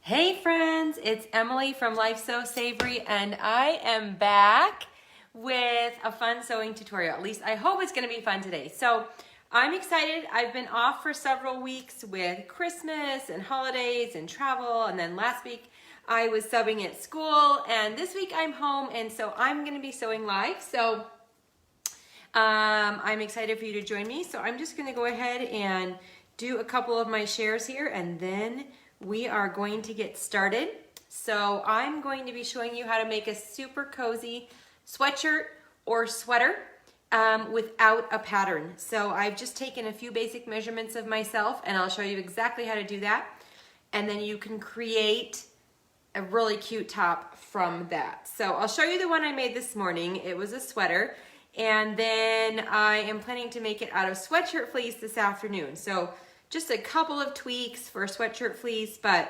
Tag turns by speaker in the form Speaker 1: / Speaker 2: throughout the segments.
Speaker 1: Hey friends, it's Emily from Life Sew Savory, and I am back with a fun sewing tutorial. At least I hope it's going to be fun today. So I'm excited. I've been off for several weeks with Christmas and holidays and travel, and then last week I was sewing at school, and this week I'm home, and so I'm going to be sewing live. So I'm excited for you to join me. So I'm just going to go ahead and do a couple of my shares here, and then we are going to get started. So I'm going to be showing you how to make a super cozy sweatshirt or sweater without a pattern. So I've just taken a few basic measurements of myself, and I'll show you exactly how to do that. And then you can create a really cute top from that. So I'll show you the one I made this morning. It was a sweater. And then I am planning to make it out of sweatshirt fleece this afternoon. So just a couple of tweaks for sweatshirt fleece, but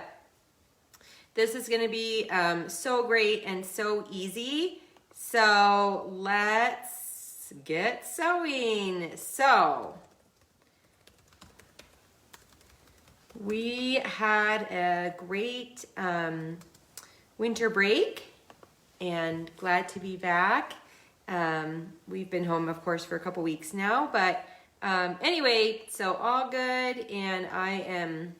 Speaker 1: this is going to be so great and so easy. So let's get sewing. So we had a great winter break and glad to be back. We've been home, of course, for a couple weeks now, but anyway, so all good, and I am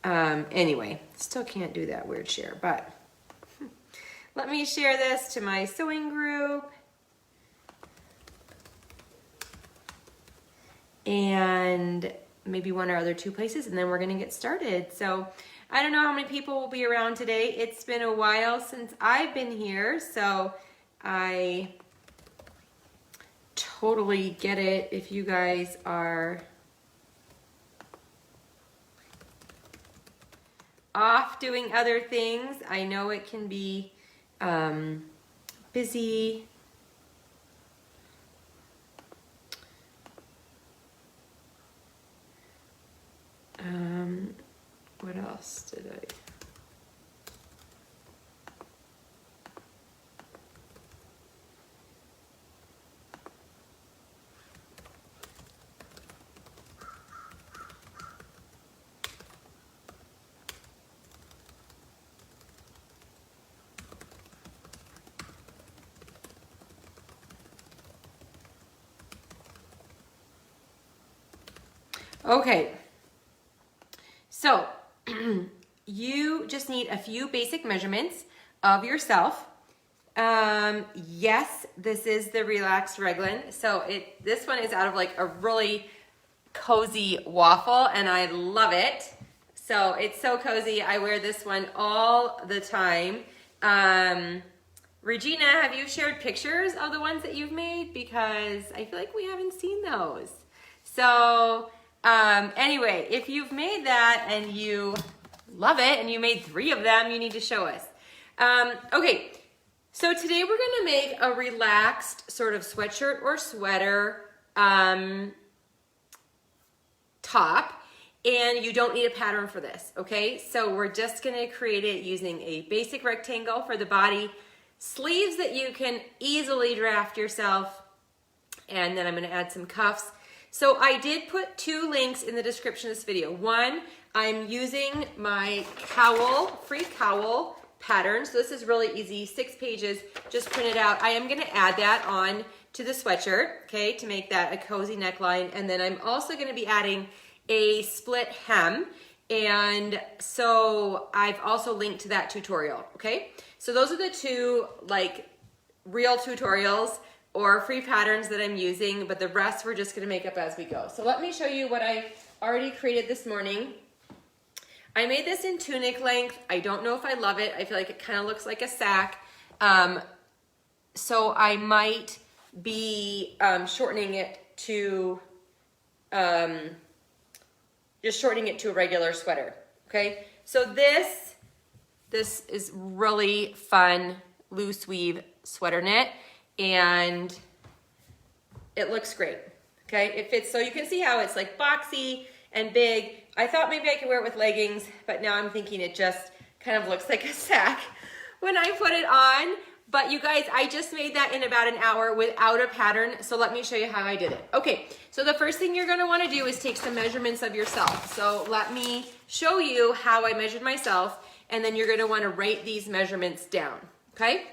Speaker 1: anyway, still can't do that weird share, but let me share this to my sewing group, and maybe one or other two places, and then we're gonna get started. So I don't know how many people will be around today. It's been a while since I've been here, so I totally get it if you guys are off doing other things. I know it can be busy. What else did I? Okay, so you just need a few basic measurements of yourself. Yes, this is the Relaxed Raglan. So this one is out of like a really cozy waffle, and I love it. So it's so cozy. I wear this one all the time. Regina, have you shared pictures of the ones that you've made? Because I feel like we haven't seen those. So anyway, if you've made that and you love it and you made 3 of them, you need to show us. Okay, so today we're gonna make a relaxed sort of sweatshirt or sweater top, and you don't need a pattern for this, okay? So we're just gonna create it using a basic rectangle for the body, sleeves that you can easily draft yourself, and then I'm gonna add some cuffs. So I did put 2 links in the description of this video. One, I'm using my cowl, free cowl pattern. So this is really easy, 6 pages, just print it out. I am gonna add that on to the sweatshirt, okay, to make that a cozy neckline. And then I'm also gonna be adding a split hem. And so I've also linked to that tutorial, okay? So those are the 2 like real tutorials or free patterns that I'm using, but the rest we're just gonna make up as we go. So let me show you what I already created this morning. I made this in tunic length. I don't know if I love it. I feel like it kind of looks like a sack. So I might be shortening it to, just shortening it to a regular sweater, okay? So this is really fun loose weave sweater knit, and it looks great, okay? It fits, so you can see how it's like boxy and big. I thought maybe I could wear it with leggings, but now I'm thinking it just kind of looks like a sack when I put it on. But you guys, I just made that in about an hour without a pattern, so let me show you how I did it. Okay, so the first thing you're gonna wanna do is take some measurements of yourself. So let me show you how I measured myself, and then you're gonna wanna write these measurements down, okay?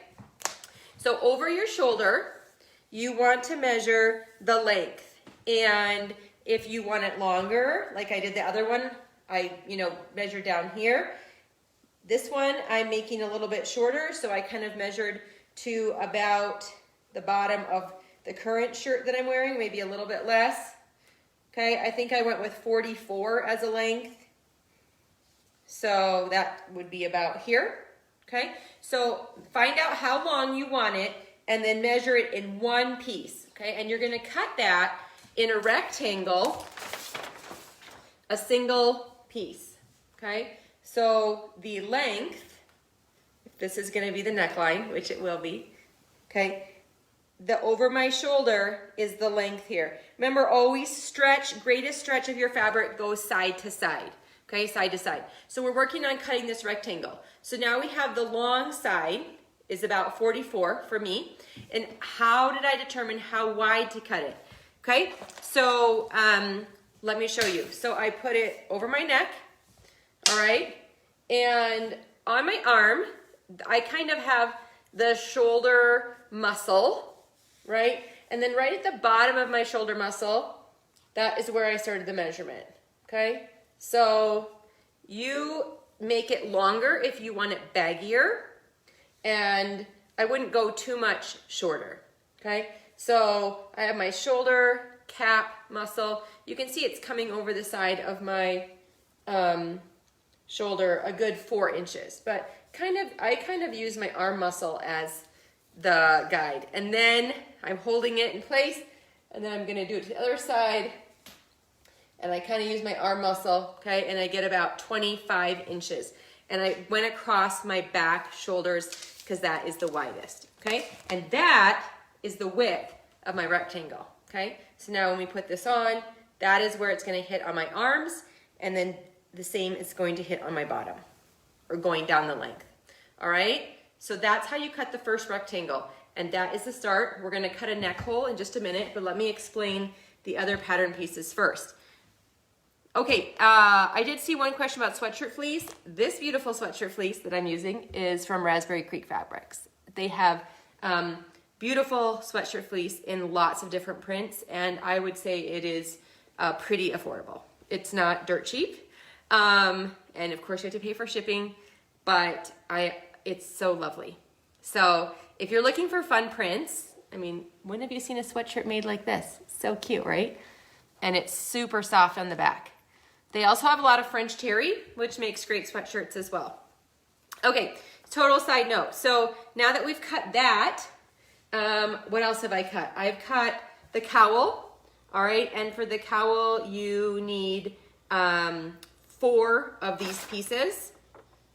Speaker 1: So over your shoulder, you want to measure the length. And if you want it longer, like I did the other one, I measured down here. This one I'm making a little bit shorter, so I kind of measured to about the bottom of the current shirt that I'm wearing, maybe a little bit less. Okay, I think I went with 44 as a length. So that would be about here. Okay, so find out how long you want it and then measure it in one piece. Okay, and you're gonna cut that in a rectangle, a single piece. Okay. So the length, if this is going to be the neckline, which it will be, okay, the over my shoulder is the length here. Remember, always stretch, greatest stretch of your fabric goes side to side, okay, side to side. So we're working on cutting this rectangle. So now we have the long side is about 44 for me. And how did I determine how wide to cut it? Okay, so let me show you. So I put it over my neck. All right, and on my arm, I kind of have the shoulder muscle, right? And then right at the bottom of my shoulder muscle, that is where I started the measurement, okay? So you make it longer if you want it baggier, and I wouldn't go too much shorter, okay? So I have my shoulder cap muscle. You can see it's coming over the side of my shoulder a good 4 inches, but I kind of use my arm muscle as the guide. And then I'm holding it in place, and then I'm gonna do it to the other side, and I kind of use my arm muscle, okay, and I get about 25 inches. And I went across my back shoulders because that is the widest, okay? And that is the width of my rectangle, okay? So now when we put this on, that is where it's gonna hit on my arms, and then the same is going to hit on my bottom, or going down the length, all right? So that's how you cut the first rectangle, and that is the start. We're gonna cut a neck hole in just a minute, but let me explain the other pattern pieces first. Okay, I did see one question about sweatshirt fleece. This beautiful sweatshirt fleece that I'm using is from Raspberry Creek Fabrics. They have beautiful sweatshirt fleece in lots of different prints, and I would say it is pretty affordable. It's not dirt cheap. And of course you have to pay for shipping, but it's so lovely. So if you're looking for fun prints, I mean, when have you seen a sweatshirt made like this? So cute, right? And it's super soft on the back. They also have a lot of French terry, which makes great sweatshirts as well. Okay, total side note. So now that we've cut that, what else have I cut? I've cut the cowl, all right? And for the cowl, you need 4 of these pieces,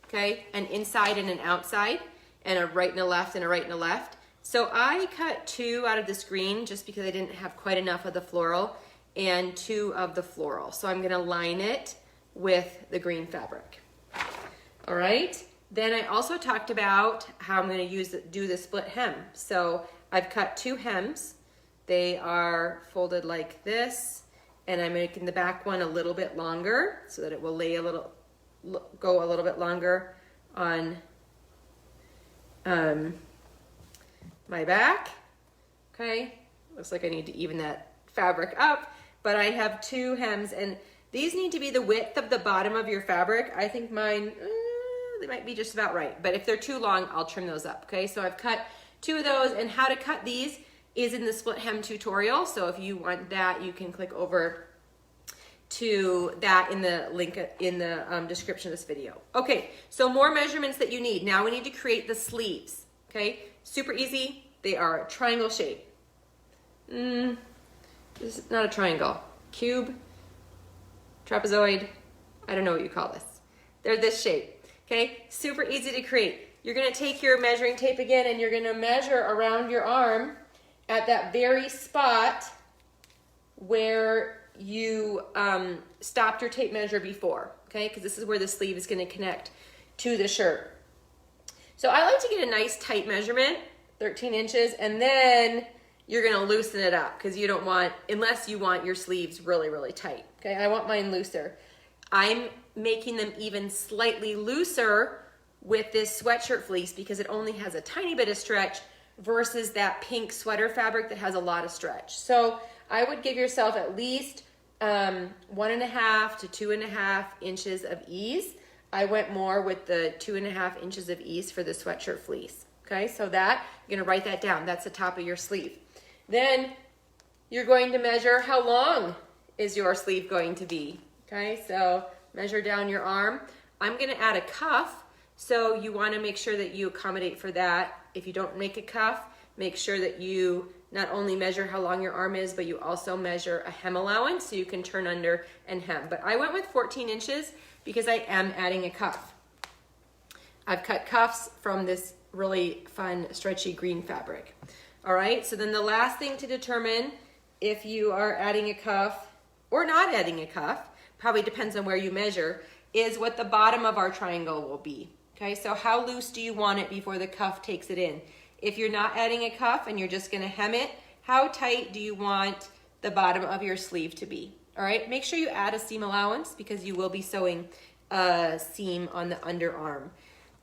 Speaker 1: okay? An inside and an outside, and a right and a left and a right and a left. So I cut 2 out of this green just because I didn't have quite enough of the floral, and 2 of the floral. So I'm gonna line it with the green fabric. All right, then I also talked about how I'm gonna do the split hem. So I've cut 2 hems. They are folded like this, and I'm making the back one a little bit longer so that it will go a little bit longer on my back. Okay, looks like I need to even that fabric up, but I have 2 hems, and these need to be the width of the bottom of your fabric. I think mine, they might be just about right, but if they're too long, I'll trim those up, okay? So I've cut 2 of those, and how to cut these is in the split hem tutorial, so if you want that, you can click over to that in the link in the description of this video. Okay, so more measurements that you need. Now we need to create the sleeves, okay? Super easy. They are a triangle shape. This is not a triangle. Cube, trapezoid, I don't know what you call this. They're this shape, okay? Super easy to create. You're gonna take your measuring tape again, and you're gonna measure around your arm at that very spot where you stopped your tape measure before, okay? Because this is where the sleeve is gonna connect to the shirt. So I like to get a nice tight measurement 13 inches, and then you're gonna loosen it up because you don't want, unless you want your sleeves really, really tight. Okay, I want mine looser. I'm making them even slightly looser with this sweatshirt fleece because it only has a tiny bit of stretch versus that pink sweater fabric that has a lot of stretch. So I would give yourself at least 1.5 to 2.5 inches of ease. I went more with the 2.5 inches of ease for the sweatshirt fleece. Okay, so that, you're gonna write that down. That's the top of your sleeve. Then you're going to measure how long is your sleeve going to be. Okay, so measure down your arm. I'm gonna add a cuff, so you wanna make sure that you accommodate for that. If you don't make a cuff, make sure that you not only measure how long your arm is, but you also measure a hem allowance so you can turn under and hem. But I went with 14 inches because I am adding a cuff. I've cut cuffs from this really fun stretchy green fabric. All right, so then the last thing to determine if you are adding a cuff or not adding a cuff, probably depends on where you measure, is what the bottom of our triangle will be. Okay, so how loose do you want it before the cuff takes it in? If you're not adding a cuff and you're just gonna hem it, how tight do you want the bottom of your sleeve to be? All right, make sure you add a seam allowance because you will be sewing a seam on the underarm.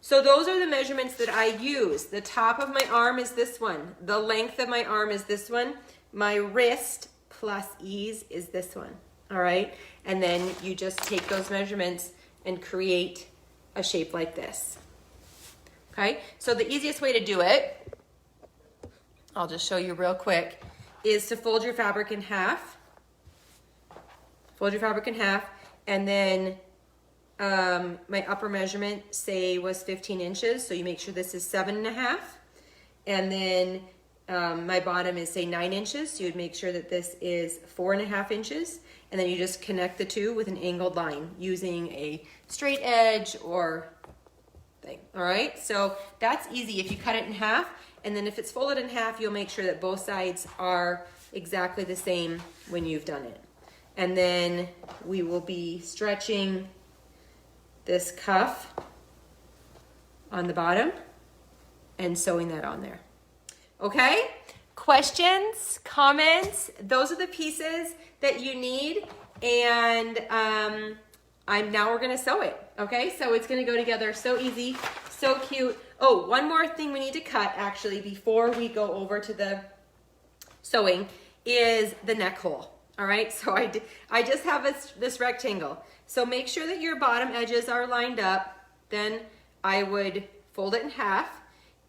Speaker 1: So those are the measurements that I use. The top of my arm is this one. The length of my arm is this one. My wrist plus ease is this one. All right, and then you just take those measurements and create a shape like this. Okay, so the easiest way to do it, I'll just show you real quick, is to fold your fabric in half. Fold your fabric in half, and then my upper measurement, say, was 15 inches, so you make sure this is 7.5, and then my bottom is, say, 9 inches, so you'd make sure that this is 4.5 inches, and then you just connect the two with an angled line using a straight edge or thing. All right, so that's easy if you cut it in half, and then if it's folded in half, you'll make sure that both sides are exactly the same when you've done it. And then we will be stretching this cuff on the bottom and sewing that on there. Okay, questions, comments, those are the pieces that you need, and now we're gonna sew it. Okay, so it's gonna go together so easy, so cute. Oh, one more thing we need to cut actually before we go over to the sewing is the neck hole. All right, so I just have this rectangle. So make sure that your bottom edges are lined up. Then I would fold it in half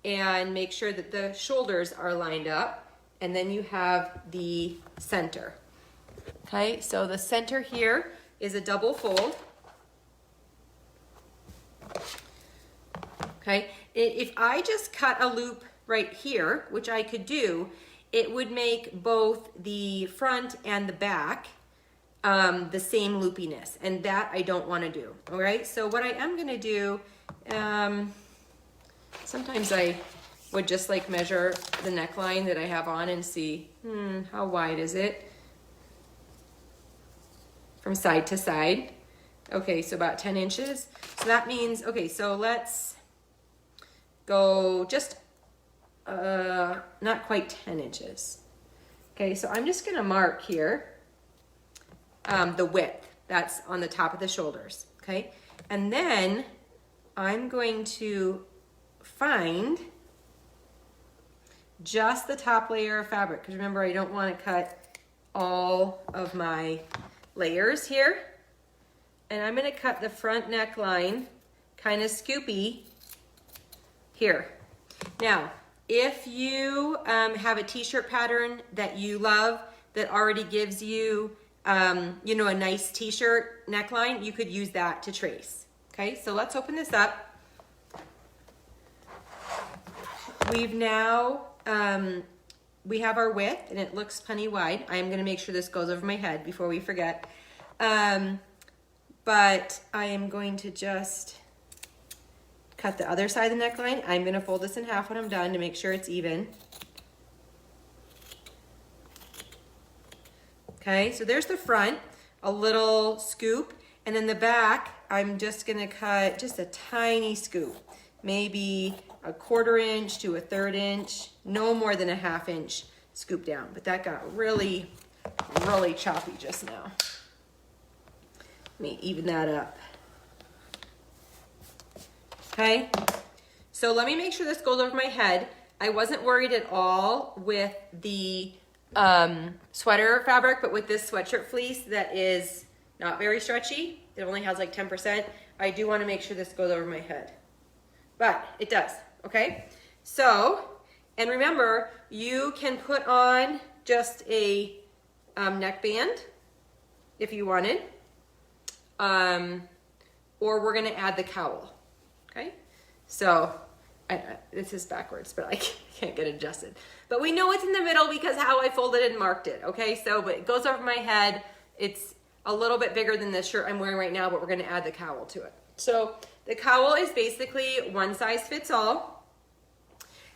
Speaker 1: and make sure that the shoulders are lined up. And then you have the center. Okay, so the center here is a double fold. Okay, if I just cut a loop right here, which I could do, it would make both the front and the back the same loopiness, and that I don't want to do. All right, so what I am going to do, sometimes I would just like measure the neckline that I have on and see, how wide is it from side to side. Okay, so about 10 inches. So that means, okay, so let's go just not quite 10 inches. Okay, so I'm just gonna mark here the width that's on the top of the shoulders, okay? And then I'm going to find just the top layer of fabric, because remember, I don't want to cut all of my layers here. And I'm going to cut the front neckline kind of scoopy here. Now, if you have a t-shirt pattern that you love that already gives you, you know, a nice t-shirt neckline, you could use that to trace. Okay, so let's open this up. We've now, we have our width and it looks plenty wide. I'm going to make sure this goes over my head before we forget. But I am going to just cut the other side of the neckline. I'm going to fold this in half when I'm done to make sure it's even. Okay, so there's the front, a little scoop, and then the back, I'm just going to cut just a tiny scoop, maybe a 1/4 inch to a 1/3 inch, no more than a 1/2 inch scoop down. But that got really, really choppy just now. Let me even that up. Okay, so let me make sure this goes over my head. I wasn't worried at all with the sweater fabric, but with this sweatshirt fleece that is not very stretchy, it only has like 10%, I do want to make sure this goes over my head. But it does, okay? So, and remember, you can put on just a neckband if you wanted, or we're gonna add the cowl, okay? So, this is backwards, but I can't get adjusted. But we know it's in the middle because how I folded and marked it, okay? So, but it goes over my head. It's a little bit bigger than the shirt I'm wearing right now, but we're gonna add the cowl to it. So the cowl is basically one size fits all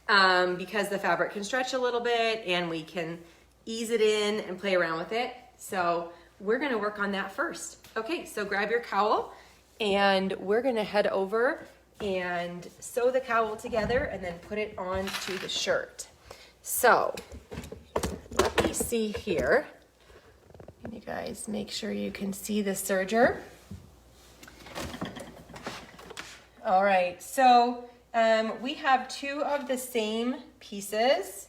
Speaker 1: because the fabric can stretch a little bit and we can ease it in and play around with it. So we're gonna work on that first. Okay, so grab your cowl and we're gonna head over and sew the cowl together and then put it onto the shirt. So let me see here. Can you guys make sure you can see the serger? All right, so we have 2 of the same pieces.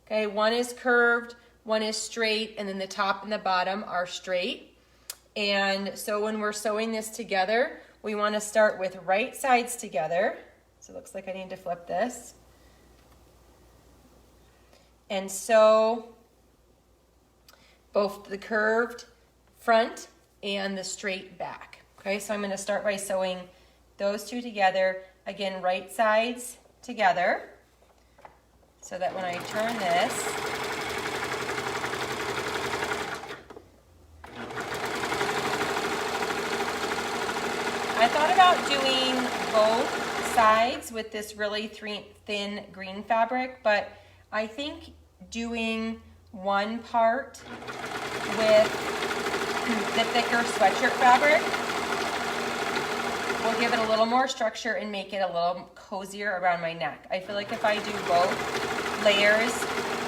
Speaker 1: Okay, one is curved, one is straight, and then the top and the bottom are straight. And so when we're sewing this together, we want to start with right sides together. So it looks like I need to flip this. And sew both the curved front and the straight back. Okay, so I'm going to start by sewing those 2 together. Again, right sides together, so that when I turn this, I thought about doing both sides with this really thin green fabric, but I think doing one part with the thicker sweatshirt fabric will give it a little more structure and make it a little cozier around my neck. I feel like if I do both layers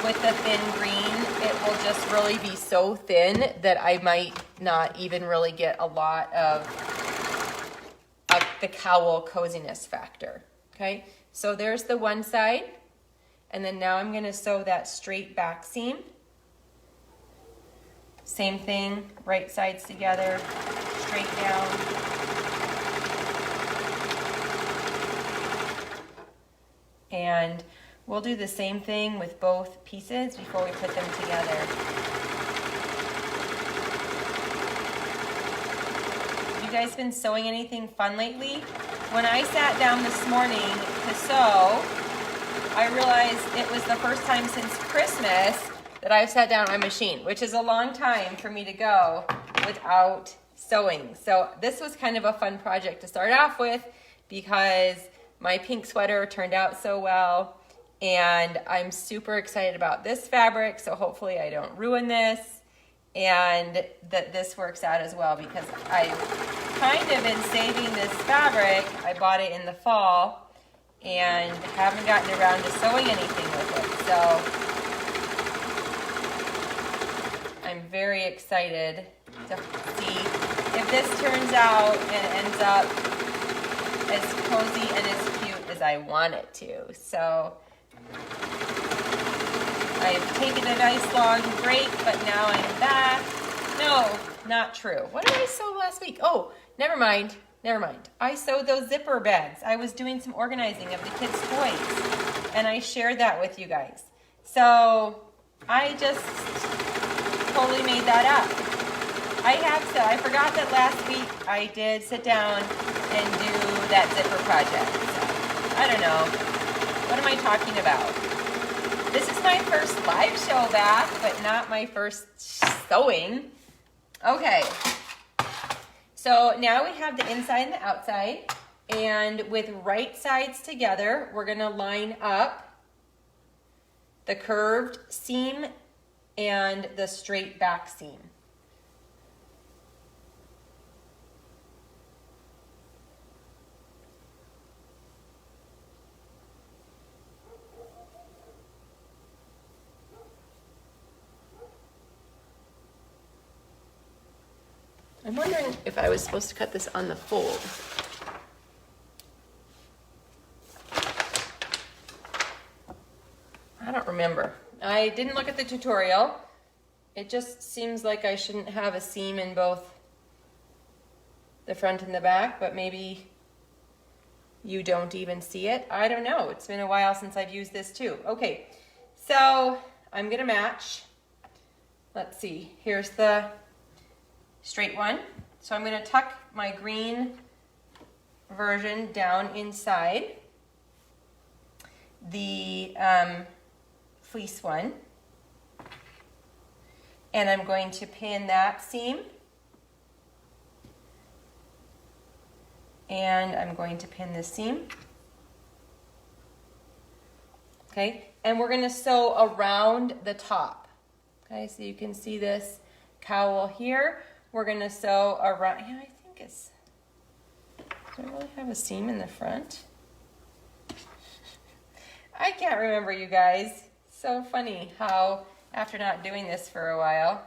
Speaker 1: with the thin green, it will just really be so thin that I might not even really get a lot of the cowl coziness factor. Okay, so there's the one side, and then now I'm going to sew that straight back seam. Same thing, right sides together, straight down. And we'll do the same thing with both pieces before we put them together. You guys been sewing anything fun lately? When I sat down this morning to sew, I realized it was the first time since Christmas that I've sat down on my machine, which is a long time for me to go without sewing. So this was kind of a fun project to start off with because my pink sweater turned out so well, and I'm super excited about this fabric, so hopefully I don't ruin this, and that this works out as well, because I've kind of been saving this fabric. I bought it in the fall, and haven't gotten around to sewing anything with it, so I'm very excited to see if this turns out and ends up as cozy and as cute as I want it to. So I've taken a nice long break, but now I'm back. No, not true. What did I sew last week? Oh, never mind. I sewed those zipper bags. I was doing some organizing of the kids' toys, and I shared that with you guys. So I just totally made that up. I forgot that last week I did sit down and do that zipper project. So, I don't know. What am I talking about? This is my first live show back, but not my first sewing. Okay. So now we have the inside and the outside. And with right sides together, we're going to line up the curved seam and the straight back seam. I'm wondering if I was supposed to cut this on the fold. I don't remember. I didn't look at the tutorial. It just seems like I shouldn't have a seam in both the front and the back, but maybe you don't even see it. I don't know. It's been a while since I've used this too. Okay, so I'm gonna match. Let's see, here's the straight one. So I'm gonna tuck my green version down inside the fleece one. And I'm going to pin that seam. And I'm going to pin this seam. Okay, and we're gonna sew around the top. Okay, so you can see this cowl here. We're gonna sew around, yeah, I think it's, do I really have a seam in the front? I can't remember, you guys. So funny how after not doing this for a while.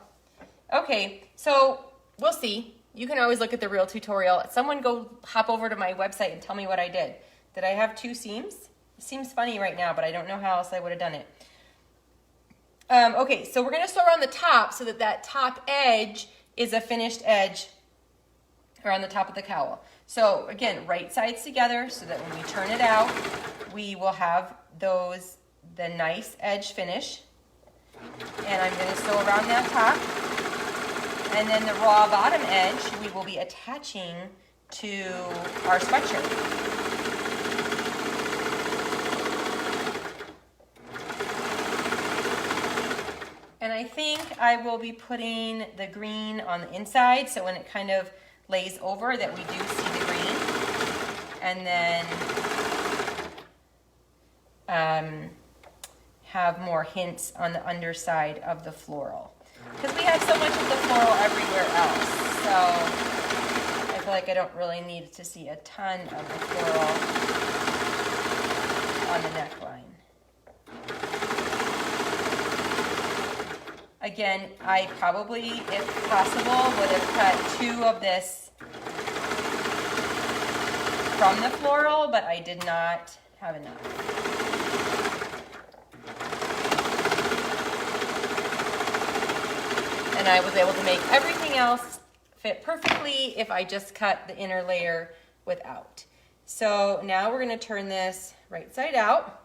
Speaker 1: Okay, so we'll see. You can always look at the real tutorial. Someone go hop over to my website and tell me what I did. Did I have 2 seams? It seems funny right now, but I don't know how else I would have done it. Okay, so we're gonna sew around the top so that that top edge is a finished edge around the top of the cowl. So again, right sides together so that when we turn it out, we will have the nice edge finish. And I'm gonna sew around that top. And then the raw bottom edge we will be attaching to our sweatshirt. And I think I will be putting the green on the inside so when it kind of lays over that we do see the green. And then have more hints on the underside of the floral. Because we have so much of the floral everywhere else. So I feel like I don't really need to see a ton of the floral on the neckline. Again, I probably, if possible, would have cut 2 of this from the floral, but I did not have enough. And I was able to make everything else fit perfectly if I just cut the inner layer without. So now we're going to turn this right side out.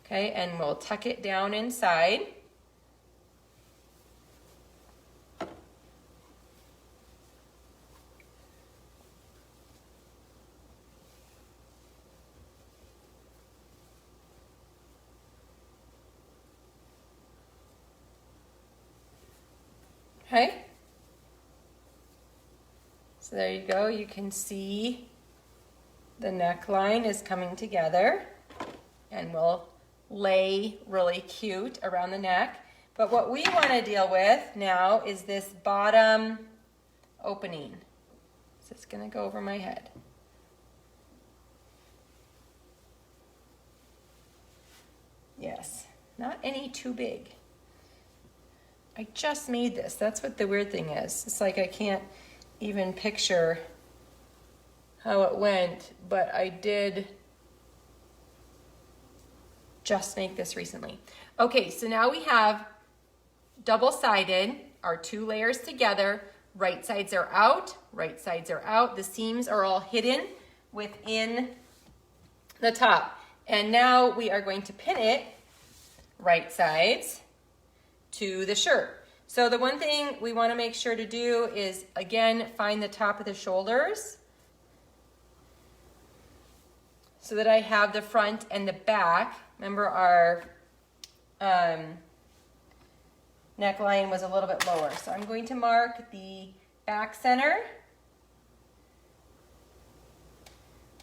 Speaker 1: Okay, and we'll tuck it down inside. Okay, so there you go. You can see the neckline is coming together and will lay really cute around the neck. But what we want to deal with now is this bottom opening. So it's going to go over my head. Yes, not any too big. I just made this. That's what the weird thing is. It's like I can't even picture how it went, but I did just make this recently. Okay, so now we have double-sided, our 2 layers together. Right sides are out, right sides are out. The seams are all hidden within the top. And now we are going to pin it right sides to the shirt. So the one thing we want to make sure to do is, again, find the top of the shoulders so that I have the front and the back. Remember our neckline was a little bit lower. So I'm going to mark the back center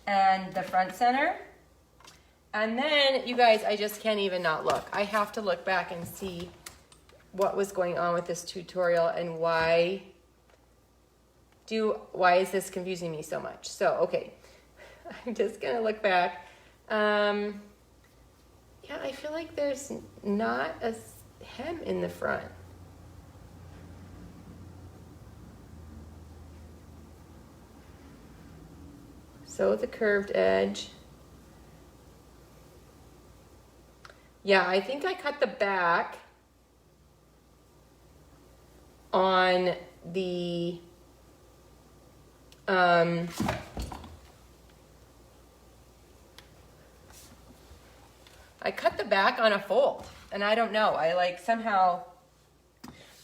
Speaker 1: and the front center. And then, you guys, I just can't even not look. I have to look back and see what was going on with this tutorial and why is this confusing me so much. So, okay, I'm just gonna look back. Yeah, I feel like there's not a hem in the front. sew the curved edge. Yeah, I think I cut the back on the I cut the back on a fold, and I don't know, I like somehow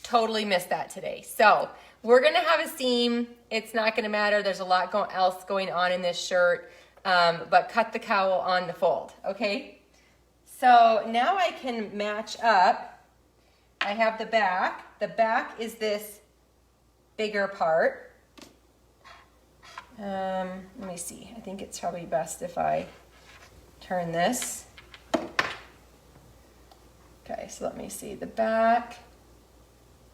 Speaker 1: totally missed that today. So we're gonna have a seam. It's not gonna matter. There's a lot else going on in this shirt, but cut the cowl on the fold, okay? So now I can match up. I have the back. The back is this bigger part. Let me see. I think it's probably best if I turn this. Okay, so let me see. The back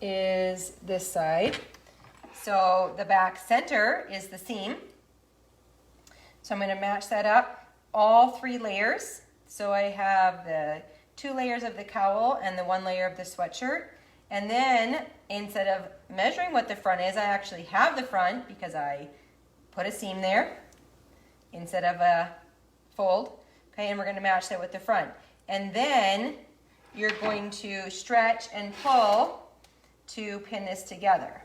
Speaker 1: is this side. So the back center is the seam. So I'm going to match that up, all 3 layers. So I have the 2 layers of the cowl and the 1 layer of the sweatshirt. And then instead of measuring what the front is, I actually have the front because I put a seam there instead of a fold. Okay, and we're going to match that with the front. And then you're going to stretch and pull to pin this together.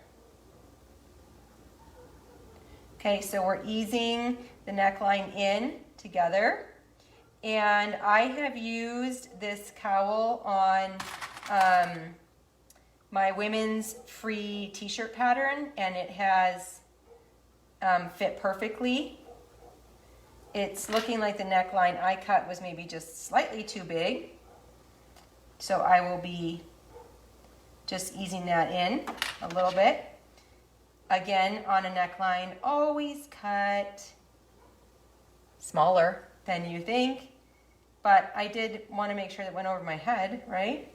Speaker 1: Okay, so we're easing the neckline in together. And I have used this cowl on my women's free t-shirt pattern, and it has fit perfectly. It's looking like the neckline I cut was maybe just slightly too big. So I will be just easing that in a little bit. Again, on a neckline, always cut smaller than you think, but I did want to make sure that it went over my head, right?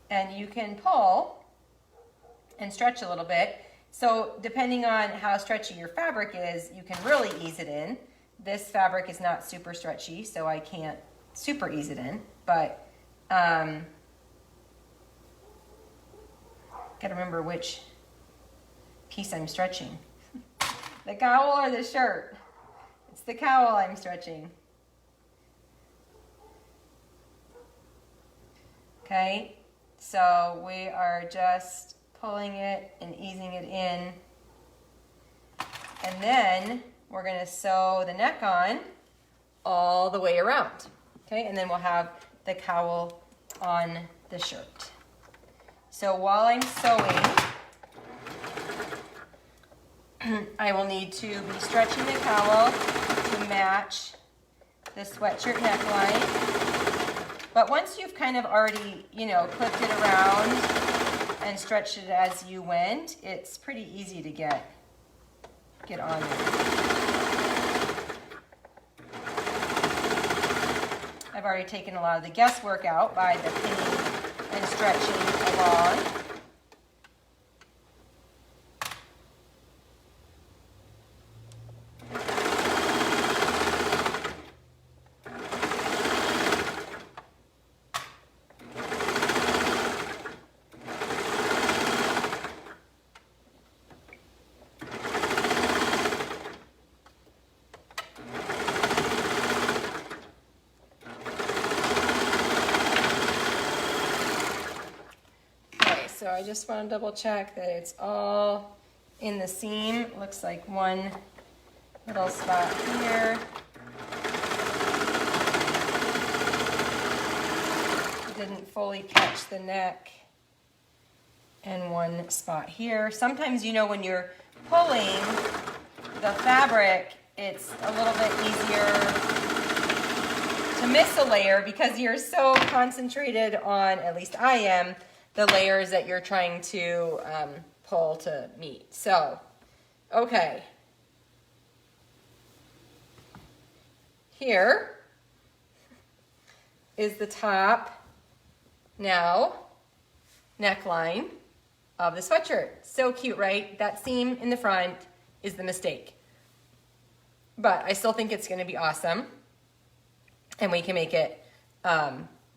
Speaker 1: And you can pull and stretch a little bit. So depending on how stretchy your fabric is, you can really ease it in. This fabric is not super stretchy, so I can't super ease it in, but gotta remember which piece I'm stretching. The cowl or the shirt? It's the cowl I'm stretching. Okay, so we are just pulling it and easing it in. And then we're gonna sew the neck on all the way around. Okay, and then we'll have the cowl on the shirt. So while I'm sewing, I will need to be stretching the cowl to match the sweatshirt neckline. But once you've kind of already, clipped it around and stretched it as you went, it's pretty easy to get on there. I've already taken a lot of the guesswork out by the pinning and stretching along. So I just want to double check that it's all in the seam. Looks like one little spot here. Didn't fully catch the neck. And one spot here. Sometimes, when you're pulling the fabric, it's a little bit easier to miss a layer because you're so concentrated on, at least I am, the layers that you're trying to pull to meet. So, okay. Here is the top now neckline of the sweatshirt. So cute, right? That seam in the front is the mistake. But I still think it's gonna be awesome. And we can make it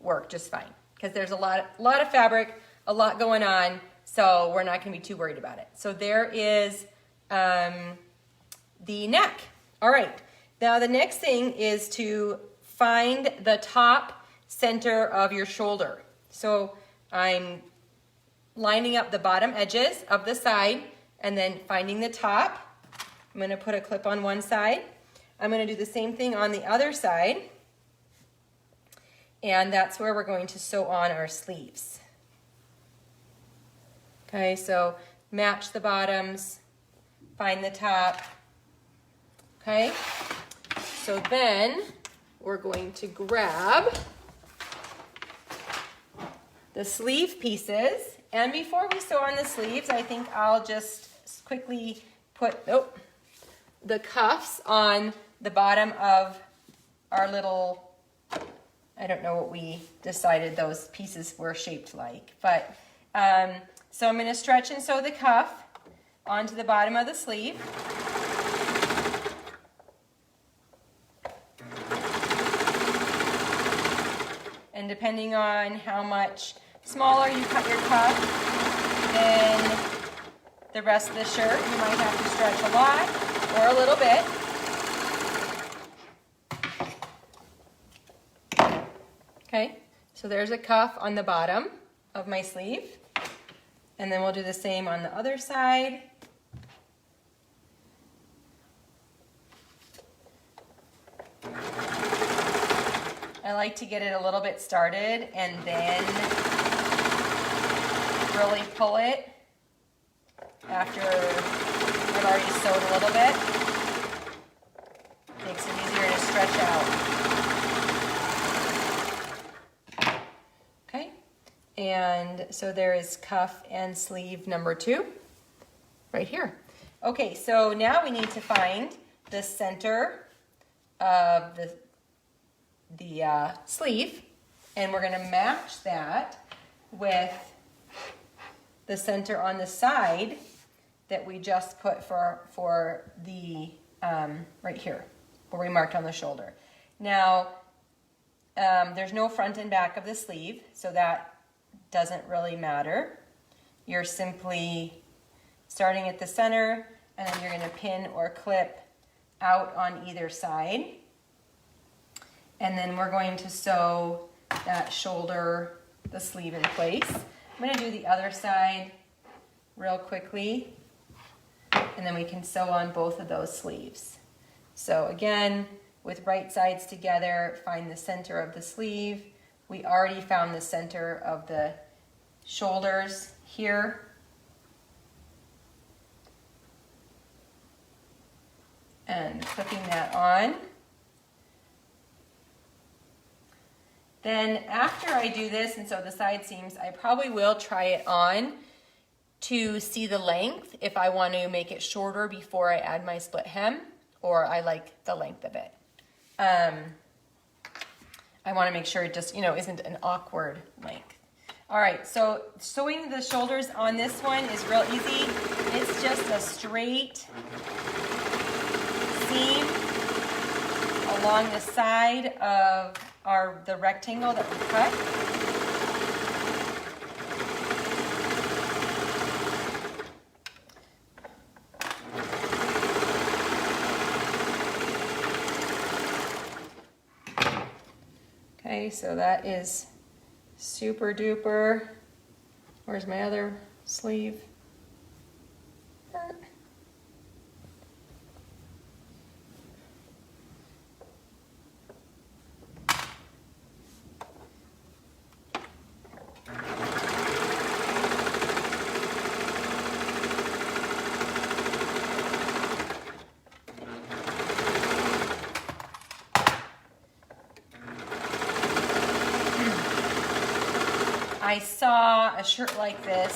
Speaker 1: work just fine. Because there's a lot of fabric, a lot going on, so we're not going to be too worried about it. So there is the neck. All right, now the next thing is to find the top center of your shoulder. So I'm lining up the bottom edges of the side and then finding the top. I'm going to put a clip on one side. I'm going to do the same thing on the other side. And that's where we're going to sew on our sleeves. Okay, so match the bottoms, find the top. Okay, so then we're going to grab the sleeve pieces. And before we sew on the sleeves, I think I'll just quickly put the cuffs on the bottom of our little, I don't know what we decided those pieces were shaped like, but so I'm going to stretch and sew the cuff onto the bottom of the sleeve. And depending on how much smaller you cut your cuff than the rest of the shirt, you might have to stretch a lot or a little bit. Okay, so there's a cuff on the bottom of my sleeve. And then we'll do the same on the other side. I like to get it a little bit started and then really pull it after I've already sewed a little bit. Makes it easier to stretch out. Okay, and so there is cuff and sleeve number 2 right here. Okay, so now we need to find the center of the sleeve, and we're going to match that with the center on the side that we just put for the right here where we marked on the shoulder. Now there's no front and back of the sleeve, so that doesn't really matter. You're simply starting at the center, and then you're going to pin or clip out on either side. And then we're going to sew that shoulder, the sleeve in place. I'm going to do the other side real quickly, and then we can sew on both of those sleeves. So again, with right sides together, find the center of the sleeve. We already found the center of the shoulders here. And clipping that on. Then after I do this and sew the side seams, I probably will try it on to see the length if I want to make it shorter before I add my split hem, or I like the length of it. I want to make sure it just, isn't an awkward length. All right, so sewing the shoulders on this one is real easy. It's just a straight seam along the side of the rectangle that we cut. Okay, so that is super duper. Where's my other sleeve? I saw a shirt like this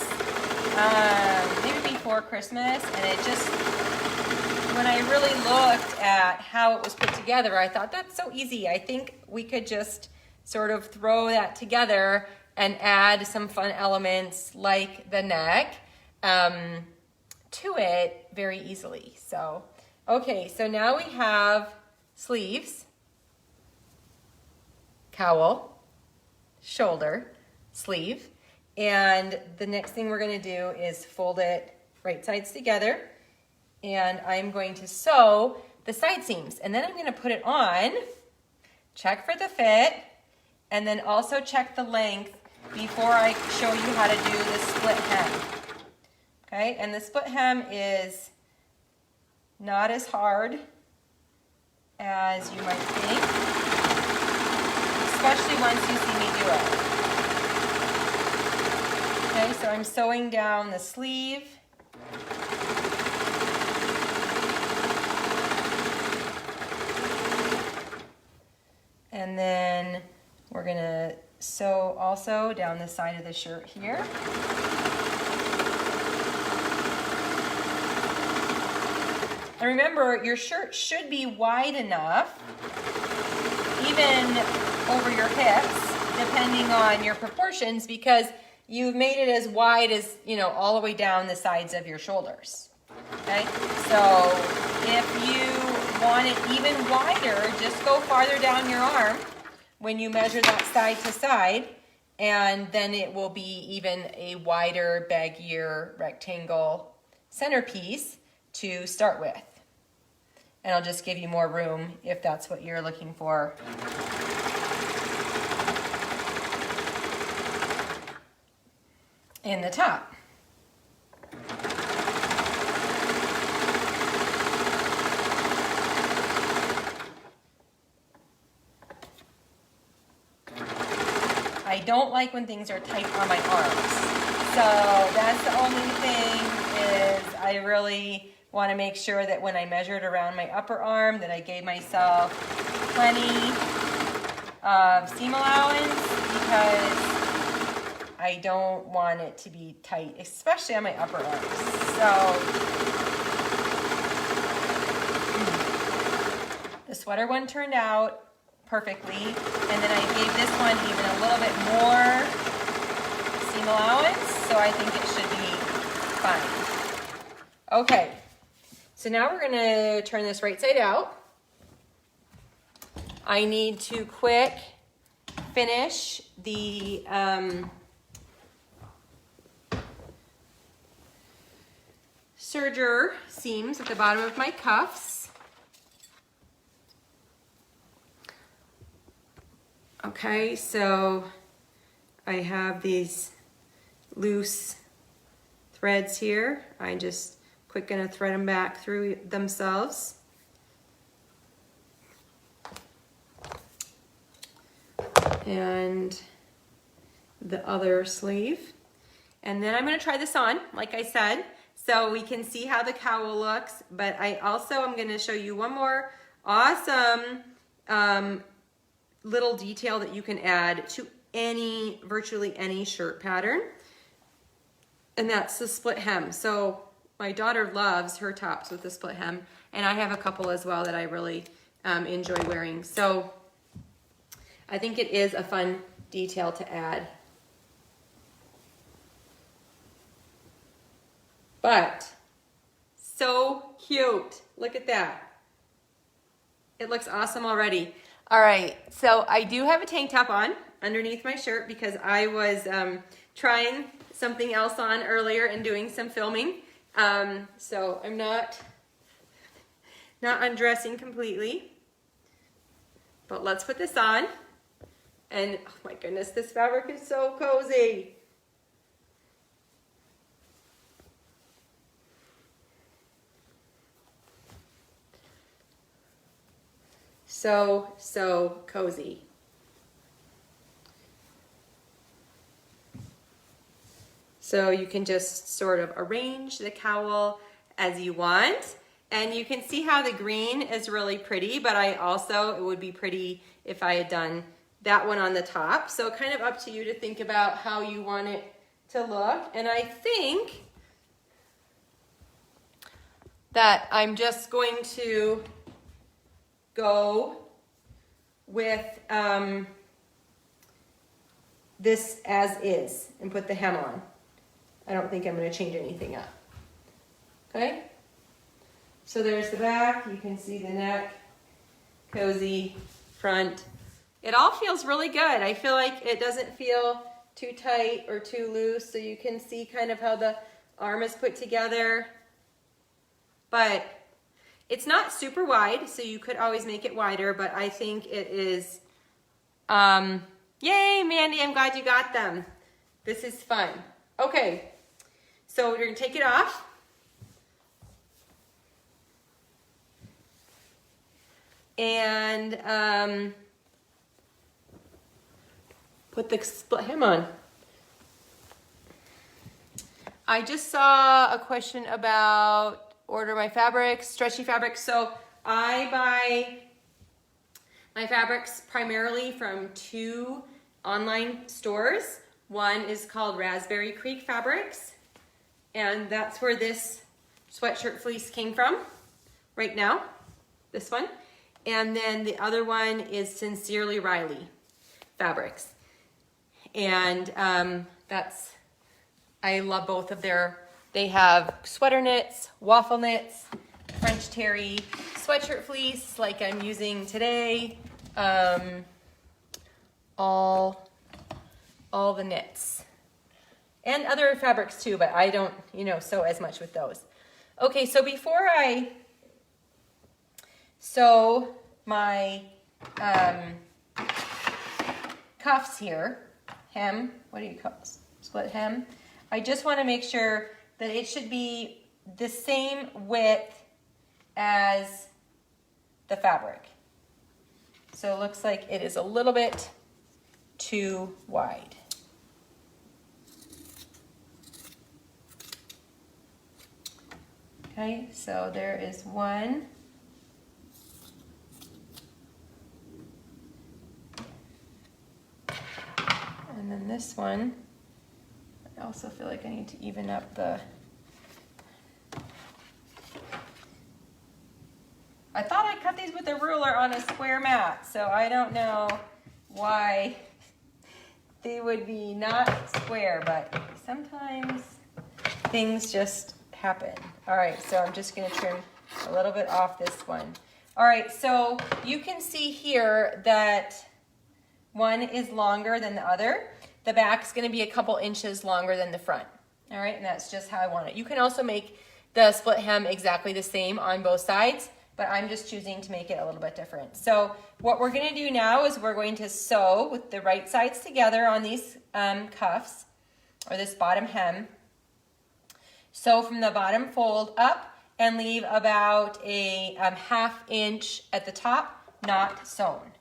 Speaker 1: maybe before Christmas, and it just, when I really looked at how it was put together, I thought that's so easy. I think we could just sort of throw that together and add some fun elements like the neck to it very easily. So, okay, so now we have sleeves, cowl, shoulder, sleeve, and the next thing we're going to do is fold it right sides together and I'm going to sew the side seams, and then I'm going to put it on, check for the fit, and then also check the length before I show you how to do the split hem. Okay, and the split hem is not as hard as you might think, especially once you see me do it. Okay, so I'm sewing down the sleeve. And then we're gonna sew also down the side of the shirt here. And remember, your shirt should be wide enough, even over your hips, depending on your proportions, because you've made it as wide as, you know, all the way down the sides of your shoulders. Okay, so if you want it even wider, just go farther down your arm when you measure that side to side, and then it will be even a wider, baggier rectangle centerpiece to start with. And I'll just give you more room if that's what you're looking for. In the top. I don't like when things are tight on my arms. So that's the only thing, is I really want to make sure that when I measured around my upper arm that I gave myself plenty of seam allowance, because I don't want it to be tight, especially on my upper arms. So the sweater one turned out perfectly, and then I gave this one even a little bit more seam allowance, so I think it should be fine. Okay, so now we're gonna turn this right side out. I need to quick finish the serger seams at the bottom of my cuffs. Okay, so I have these loose threads here. I'm just quick gonna thread them back through themselves. And the other sleeve. And then I'm gonna try this on, like I said, so we can see how the cowl looks, but I also am gonna show you one more awesome little detail that you can add to virtually any shirt pattern, and that's the split hem. So my daughter loves her tops with the split hem, and I have a couple as well that I really enjoy wearing. So I think it is a fun detail to add. But so cute. Look at that. It looks awesome already. All right, so I do have a tank top on underneath my shirt because I was trying something else on earlier and doing some filming. So I'm not undressing completely. But let's put this on. And oh my goodness, this fabric is so cozy. So cozy. So you can just sort of arrange the cowl as you want. And you can see how the green is really pretty, but it would be pretty if I had done that one on the top. So kind of up to you to think about how you want it to look. And I think that I'm just going to go with this as is and put the hem on. I don't think I'm going to change anything up. Okay? So there's the back. You can see the neck, cozy, front. It all feels really good. I feel like it doesn't feel too tight or too loose, so you can see kind of how the arm is put together. but it's not super wide, so you could always make it wider, but I think it is, yay, Mandy, I'm glad you got them. This is fun. Okay, so we're gonna take it off. And put the split hem on. I just saw a question about order my fabrics, stretchy fabrics. So I buy my fabrics primarily from 2 online stores. One is called Raspberry Creek Fabrics, and that's where this sweatshirt fleece came from right now, this one. And then the other one is Sincerely Riley Fabrics. And I love both of they have sweater knits, waffle knits, French terry, sweatshirt fleece like I'm using today, all the knits. And other fabrics too, but I don't, sew as much with those. Okay, so before I sew my cuffs here, hem, what do you call it? Split hem. I just want to make sure that it should be the same width as the fabric. So it looks like it is a little bit too wide. Okay, so there is one. And then this one, I also feel like I need to even up the, I thought I cut these with a ruler on a square mat, so I don't know why they would be not square, but sometimes things just happen. All right, so I'm just gonna trim a little bit off this one. All right, so you can see here that one is longer than the other. The back's gonna be a couple inches longer than the front. All right, and that's just how I want it. You can also make the split hem exactly the same on both sides, but I'm just choosing to make it a little bit different. So what we're gonna do now is we're going to sew with the right sides together on these cuffs, or this bottom hem. Sew from the bottom fold up and leave about a 1/2 inch at the top, not sewn.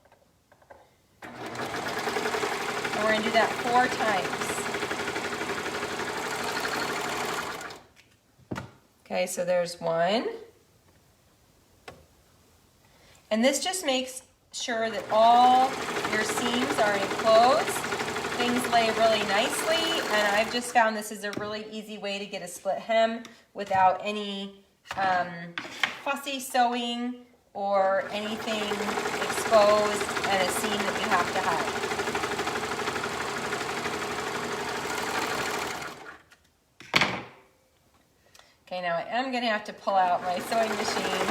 Speaker 1: And we're gonna do that 4 times. Okay, so there's one. And this just makes sure that all your seams are enclosed. Things lay really nicely, and I've just found this is a really easy way to get a split hem without any fussy sewing or anything exposed and a seam that you have to hide. Okay, now I am going to have to pull out my sewing machine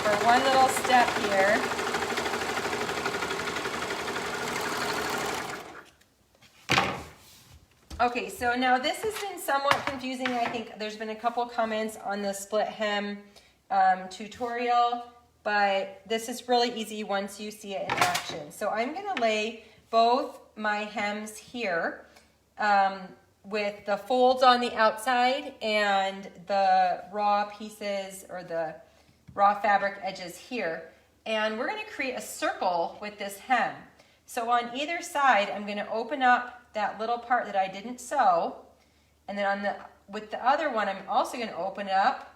Speaker 1: for one little step here. Okay, so now this has been somewhat confusing. I think there's been a couple comments on the split hem tutorial, but this is really easy once you see it in action. So I'm going to lay both my hems here with the folds on the outside and the raw pieces or the raw fabric edges here. And we're going to create a circle with this hem. So on either side, I'm going to open up that little part that I didn't sew, and then with the other one, I'm also going to open it up,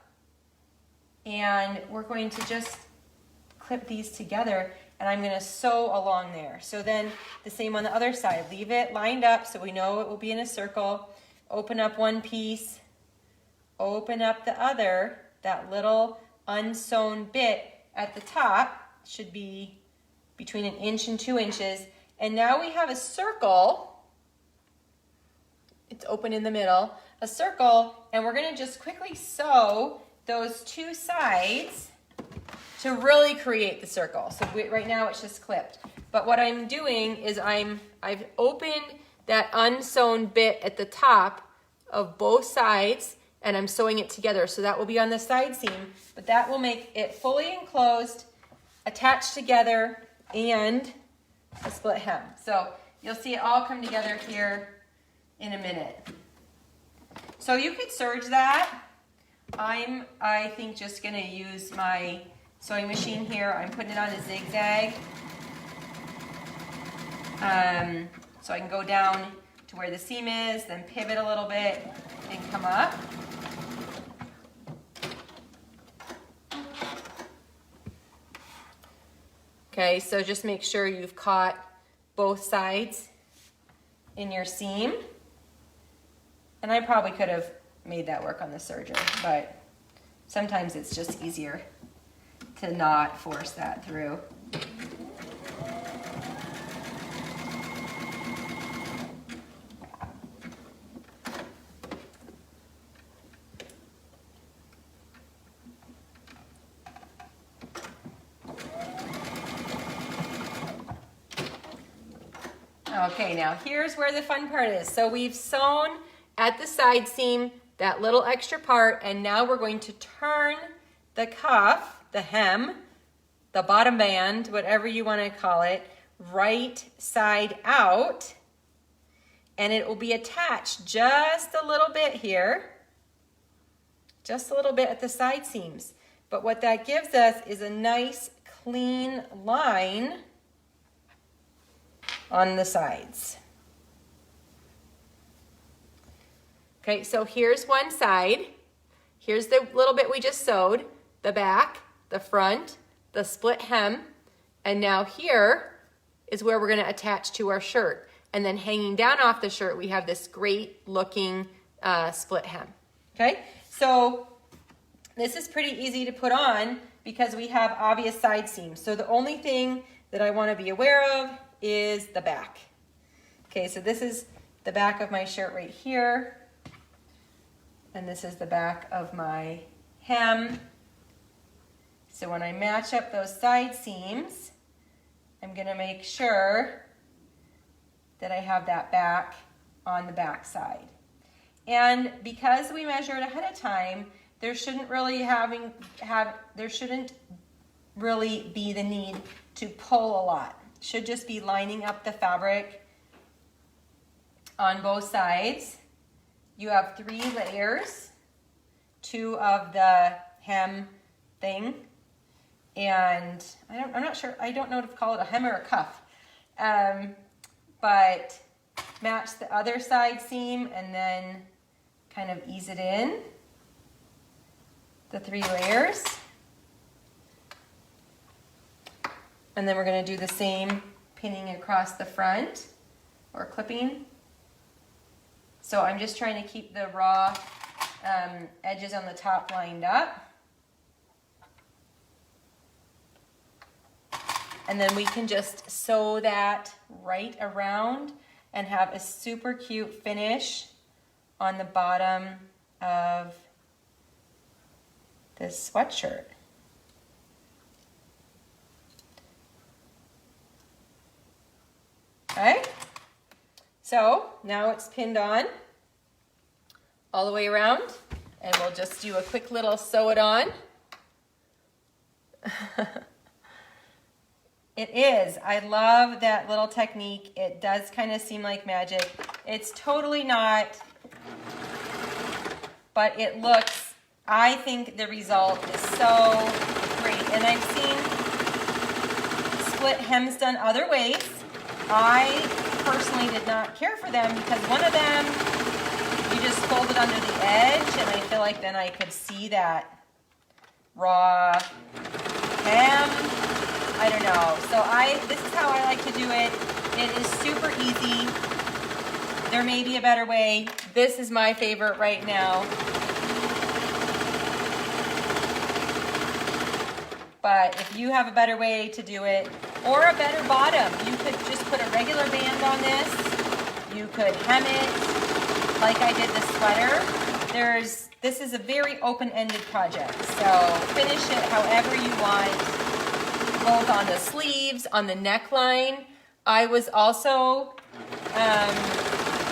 Speaker 1: and we're going to just clip these together, and I'm going to sew along there. So then the same on the other side. Leave it lined up so we know it will be in a circle. Open up one piece, open up the other. That little unsewn bit at the top should be between 1 inch and 2 inches. And now we have a circle. It's open in the middle, a circle, and we're going to just quickly sew those 2 sides to really create the circle. So right now it's just clipped. But what I'm doing is I've opened that unsewn bit at the top of both sides, and I'm sewing it together. So that will be on the side seam, but that will make it fully enclosed, attached together, and a split hem. So you'll see it all come together here in a minute. So you could serge that. I think just gonna use my sewing machine here. I'm putting it on a zigzag. So I can go down to where the seam is, then pivot a little bit and come up. Okay, so just make sure you've caught both sides in your seam. And I probably could have made that work on the serger, but sometimes it's just easier to not force that through. Okay, now here's where the fun part is. So we've sewn at the side seam that little extra part, and now we're going to turn the cuff, the hem, the bottom band, whatever you want to call it, right side out, and it will be attached just a little bit here, just a little bit at the side seams. But what that gives us is a nice clean line on the sides. Okay, so here's one side. Here's the little bit we just sewed, the back, the front, the split hem, and now here is where we're gonna attach to our shirt. And then hanging down off the shirt, we have this great looking split hem. Okay, so this is pretty easy to put on because we have obvious side seams. So the only thing that I wanna be aware of is the back. Okay, so this is the back of my shirt right here. And this is the back of my hem. So when I match up those side seams, I'm gonna make sure that I have that back on the back side. And because we measured ahead of time, there shouldn't really be the need to pull a lot. Should just be lining up the fabric on both sides. You have 3 layers, 2 of the hem thing, and I'm not sure, I don't know if to call it a hem or a cuff, but match the other side seam and then kind of ease it in, the 3 layers. And then we're going to do the same pinning across the front or clipping. So I'm just trying to keep the raw edges on the top lined up. And then we can just sew that right around and have a super cute finish on the bottom of this sweatshirt. Okay, so now it's pinned on all the way around, and we'll just do a quick little sew it on. It is. I love that little technique. It does kind of seem like magic. It's totally not, but it looks, I think the result is so great. And I've seen split hems done other ways. I personally did not care for them because one of them, you just fold it under the edge, and I feel like then I could see that raw hem. I don't know. So this is how I like to do it. It is super easy. There may be a better way. This is my favorite right now. But if you have a better way to do it, or a better bottom, you could just put a regular band on this. You could hem it like I did the sweater. This is a very open-ended project. So finish it however you want. Both on the sleeves, on the neckline. I was also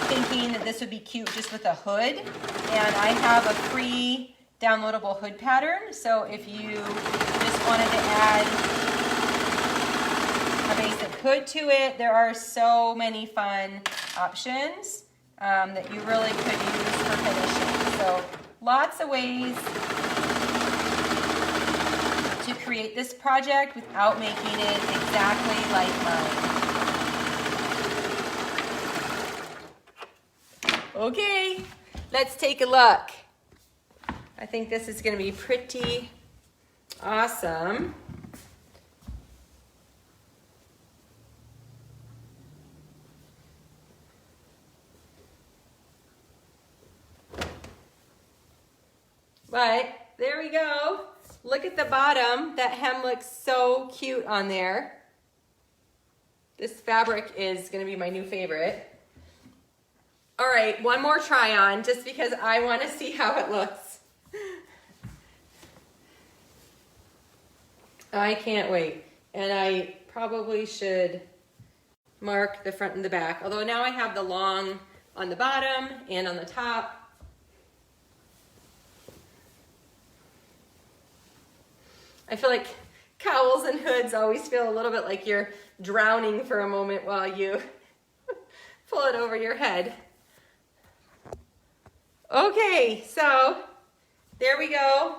Speaker 1: thinking that this would be cute just with a hood. And I have a free downloadable hood pattern. So if you just wanted to add a basic hood to it, there are so many fun options that you really could use for finishing. So lots of ways to create this project without making it exactly like mine. Okay, let's take a look. I think this is going to be pretty awesome. But there we go. Look at the bottom. That hem looks so cute on there. This fabric is going to be my new favorite. All right, one more try on just because I want to see how it looks. I can't wait. And I probably should mark the front and the back. Although now I have the long on the bottom and on the top. I feel like cowls and hoods always feel a little bit like you're drowning for a moment while you pull it over your head. Okay, so there we go.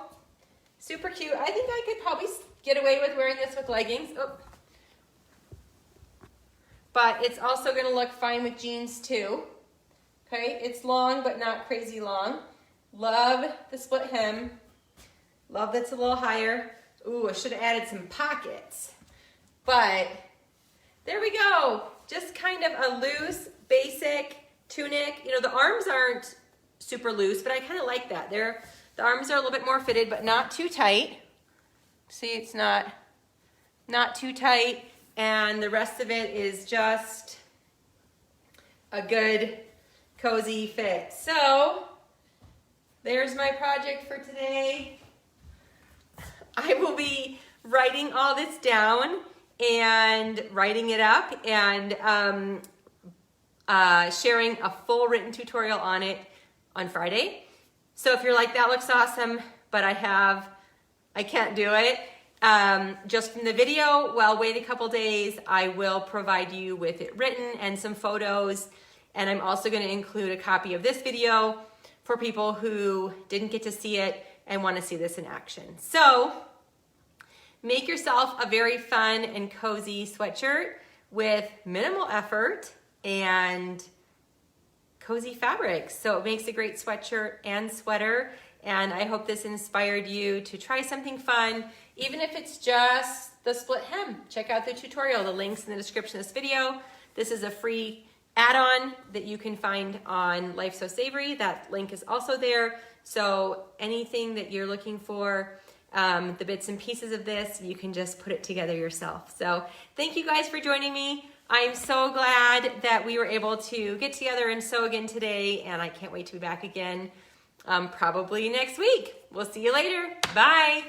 Speaker 1: Super cute. I think I could probably get away with wearing this with leggings. Oh. But it's also going to look fine with jeans too. Okay, it's long but not crazy long. Love the split hem. Love that's a little higher. Ooh, I should have added some pockets. But there we go. Just kind of a loose, basic tunic. You know, the arms aren't super loose, but I kind of like that. The arms are a little bit more fitted, but not too tight. See, it's not too tight. And the rest of it is just a good, cozy fit. So there's my project for today. I will be writing all this down and writing it up and sharing a full written tutorial on it on Friday. So if you're like, that looks awesome, but I can't do it, just from the video, well, wait a couple days. I will provide you with it written and some photos. And I'm also going to include a copy of this video for people who didn't get to see it and want to see this in action. So make yourself a very fun and cozy sweatshirt with minimal effort and cozy fabrics. So it makes a great sweatshirt and sweater. And I hope this inspired you to try something fun, even if it's just the split hem. Check out the tutorial. The link's in the description of this video. This is a free add-on that you can find on Life Sew Savory. That link is also there. So anything that you're looking for, the bits and pieces of this, you can just put it together yourself. So thank you guys for joining me. I'm so glad that we were able to get together and sew again today, and I can't wait to be back again probably next week. We'll see you later. Bye.